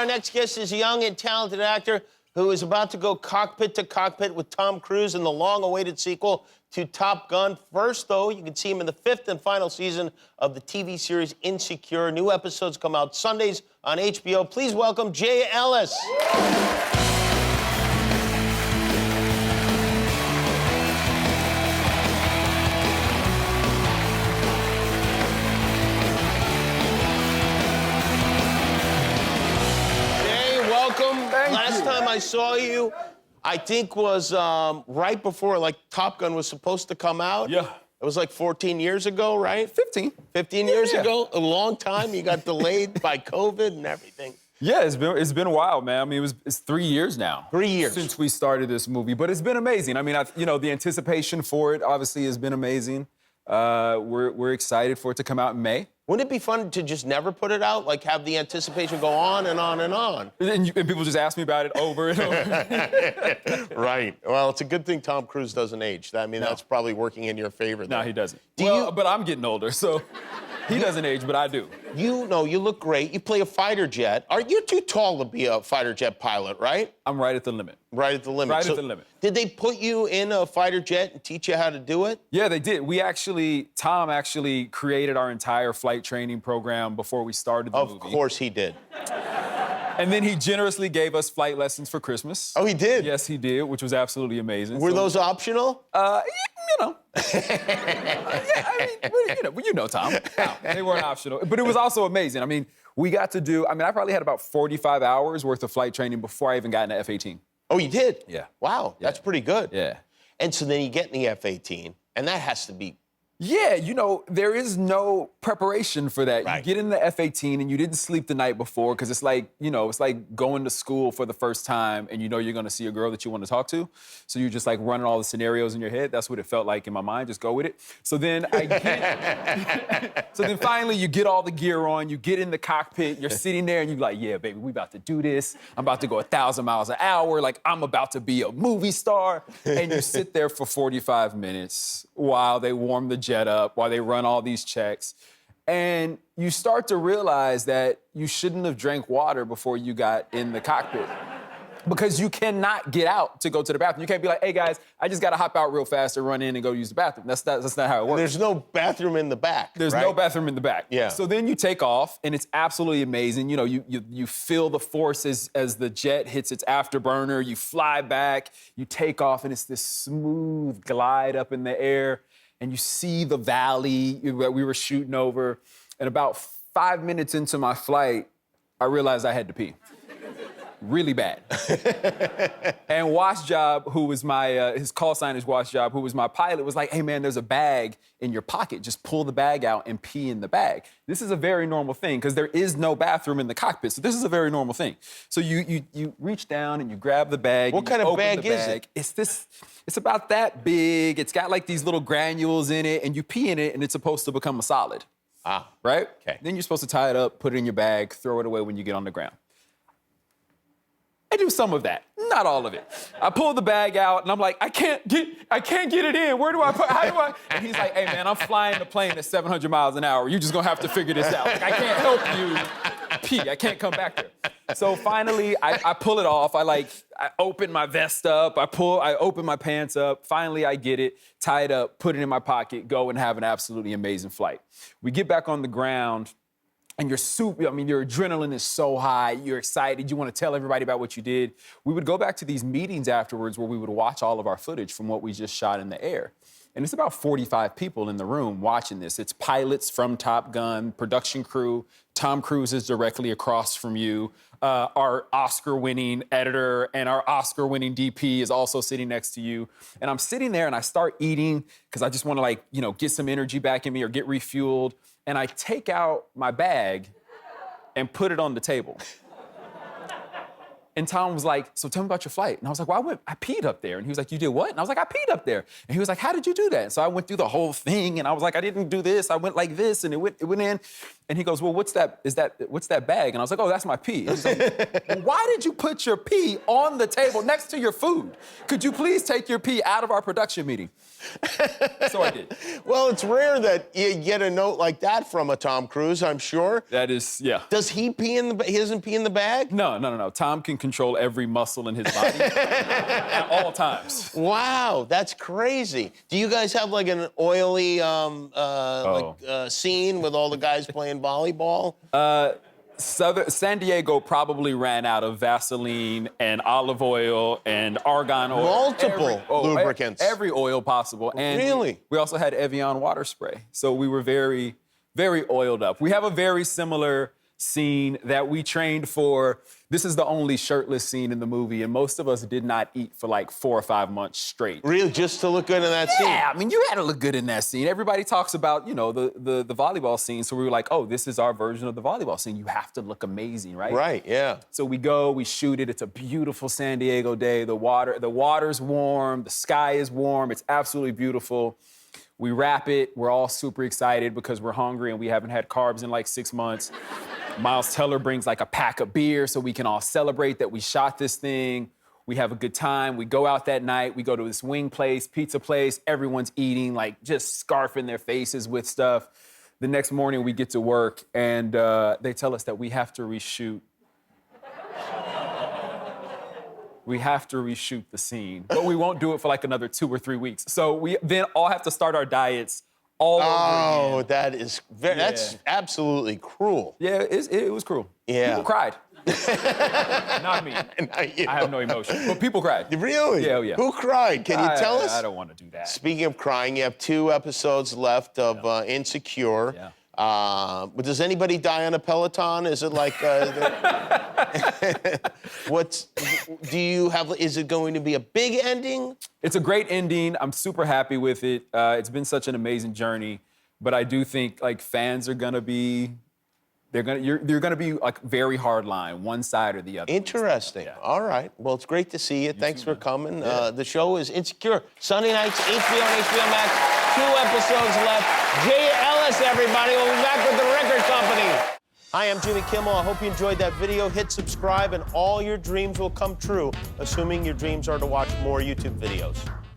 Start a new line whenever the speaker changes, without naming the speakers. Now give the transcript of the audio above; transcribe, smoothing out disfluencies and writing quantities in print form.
our next guest is a young and talented actor who is about to go cockpit to cockpit with Tom Cruise in the long-awaited sequel to Top Gun. First, though, you can see him in the 5th and final season of the TV series Insecure. New episodes come out Sundays on HBO. Please welcome Jay Ellis. Last time I saw you, I think was right before, like, Top Gun was supposed to come out.
Yeah.
It was like 14 years ago, right?
15.
15 years ago? A long time. You got delayed by COVID and everything.
Yeah, it's been a while, man. I mean, it's 3 years now.
3 years.
Since we started this movie, but it's been amazing. I mean, the anticipation for it obviously has been amazing. We're excited for it to come out in May.
Wouldn't it be fun to just never put it out? Like, have the anticipation go on and on and on?
And people just ask me about it over and over.
Right. Well, it's a good thing Tom Cruise doesn't age. I mean, that's probably working in your favor there.
No, he doesn't.
Do
but I'm getting older, so he doesn't age, but I do.
You look great. You play a fighter jet. You're too tall to be a fighter jet pilot, right?
I'm right at the limit.
Right at the limit.
Right at the limit.
Did they put you in a fighter jet and teach you how to do it?
Yeah, they did. Tom actually created our entire flight training program before we started the movie.
Of course he did.
And then he generously gave us flight lessons for Christmas.
Oh, he did?
Yes, he did, which was absolutely amazing.
Were those optional?
You know. You know, Tom. No, they weren't optional. But it was also amazing. I mean, I probably had about 45 hours worth of flight training before I even got in the F-18.
Oh, you did?
Yeah.
Wow, that's pretty good.
Yeah.
And so then you get in the F-18, and that has to be...
Yeah, there is no preparation for that.
Right.
You get in the F-18 and you didn't sleep the night before because it's like going to school for the first time and you're going to see a girl that you want to talk to. So you're just like running all the scenarios in your head. That's what it felt like in my mind. Just go with it. So then finally you get all the gear on, you get in the cockpit, you're sitting there and you're like, yeah, baby, we about to do this. I'm about to go 1,000 miles an hour. Like, I'm about to be a movie star. And you sit there for 45 minutes while they warm the jet up, while they run all these checks. And you start to realize that you shouldn't have drank water before you got in the cockpit. Because you cannot get out to go to the bathroom. You can't be like, hey, guys, I just got to hop out real fast and run in and go use the bathroom. That's not how it works.
There's no bathroom in the back,
There's
right?
no bathroom in the back.
Yeah.
So then you take off, and it's absolutely amazing. You feel the force as the jet hits its afterburner. You fly back, you take off, and it's this smooth glide up in the air. And you see the valley that we were shooting over. And about 5 minutes into my flight, I realized I had to pee. Really bad. And Wash Job, who was his call sign is Wash Job, who was my pilot, was like, hey, man, there's a bag in your pocket. Just pull the bag out and pee in the bag. This is a very normal thing because there is no bathroom in the cockpit. So this is a very normal thing. So you reach down and you grab the bag.
What kind of bag is it?
It's about that big. It's got like these little granules in it, and you pee in it, and it's supposed to become a solid.
Ah.
Right?
Okay.
Then you're supposed to tie it up, put it in your bag, throw it away when you get on the ground. I do some of that, not all of it. I pull the bag out and I'm like, I can't get it in. How do I? And he's like, hey man, I'm flying the plane at 700 miles an hour. You're just gonna have to figure this out. Like, I can't help you pee. I can't come back there. So finally, I pull it off. I open my vest up. I open my pants up. Finally, I get it, tie it up, put it in my pocket, go and have an absolutely amazing flight. We get back on the ground. And your adrenaline is so high, you're excited, you want to tell everybody about what you did. We would go back to these meetings afterwards where we would watch all of our footage from what we just shot in the air. And it's about 45 people in the room watching this. It's pilots from Top Gun, production crew. Tom Cruise is directly across from you. Our Oscar-winning editor and our Oscar-winning DP is also sitting next to you. And I'm sitting there and I start eating because I just want to get some energy back in me or get refueled. And I take out my bag and put it on the table. And Tom was like, so tell me about your flight. And I was like, well, I peed up there. And he was like, you did what? And I was like, I peed up there. And he was like, how did you do that? So I went through the whole thing, and I was like, I didn't do this. I went like this, and it went in. And he goes, well, what's that bag? And I was like, oh, that's my pee. And he's like, well, why did you put your pee on the table next to your food? Could you please take your pee out of our production meeting? So I did.
Well, it's rare that you get a note like that from a Tom Cruise, I'm sure.
That is, yeah.
Does he pee he doesn't pee in the bag?
No. Tom can control every muscle in his body at all times.
Wow, that's crazy. Do you guys have like an oily scene with all the guys playing volleyball?
San Diego probably ran out of Vaseline and olive oil and argan oil.
Multiple lubricants.
Every oil possible. And
really?
We also had Evian water spray. So we were very, very oiled up. We have a very similar scene that we trained for. This is the only shirtless scene in the movie, and most of us did not eat for like 4 or 5 months straight.
Really, just to look good in that scene?
Yeah, I mean, you had to look good in that scene. Everybody talks about, you know, the volleyball scene, so we were like, oh, this is our version of the volleyball scene. You have to look amazing, right?
Right, yeah.
So we go, we shoot it. It's a beautiful San Diego day. The water's warm, the sky is warm. It's absolutely beautiful. We wrap it. We're all super excited because we're hungry and we haven't had carbs in like 6 months. Miles Teller brings like a pack of beer so we can all celebrate that we shot this thing. We have a good time. We go out that night. We go to this wing place, pizza place. Everyone's eating, like just scarfing their faces with stuff. The next morning we get to work and they tell us that we have to reshoot. We have to reshoot the scene, but we won't do it for like another 2 or 3 weeks. So we then all have to start our diets all over again.
Oh, that's absolutely cruel.
Yeah, it was cruel.
Yeah.
People cried. Not me.
Not you.
I have no emotion, but people cried.
Really?
Yeah, yeah.
Who cried? Can you tell us?
I don't want to do that.
Speaking of crying, you have 2 episodes left of Insecure.
Yeah.
But does anybody die on a Peloton? Is it like, is it going to be a big ending?
It's a great ending. I'm super happy with it. It's been such an amazing journey, but I do think like fans are gonna be, you're gonna be like very hard line, one side or the other.
Interesting.
Yeah.
All right. Well, it's great to see you. Thanks
too,
for
man.
coming.
Yeah.
The show is Insecure. Sunday nights, HBO and HBO Max. 2 episodes left. Jay Ellis, everybody. We'll be back with the record company. Hi, I'm Jimmy Kimmel. I hope you enjoyed that video. Hit subscribe and all your dreams will come true, assuming your dreams are to watch more YouTube videos.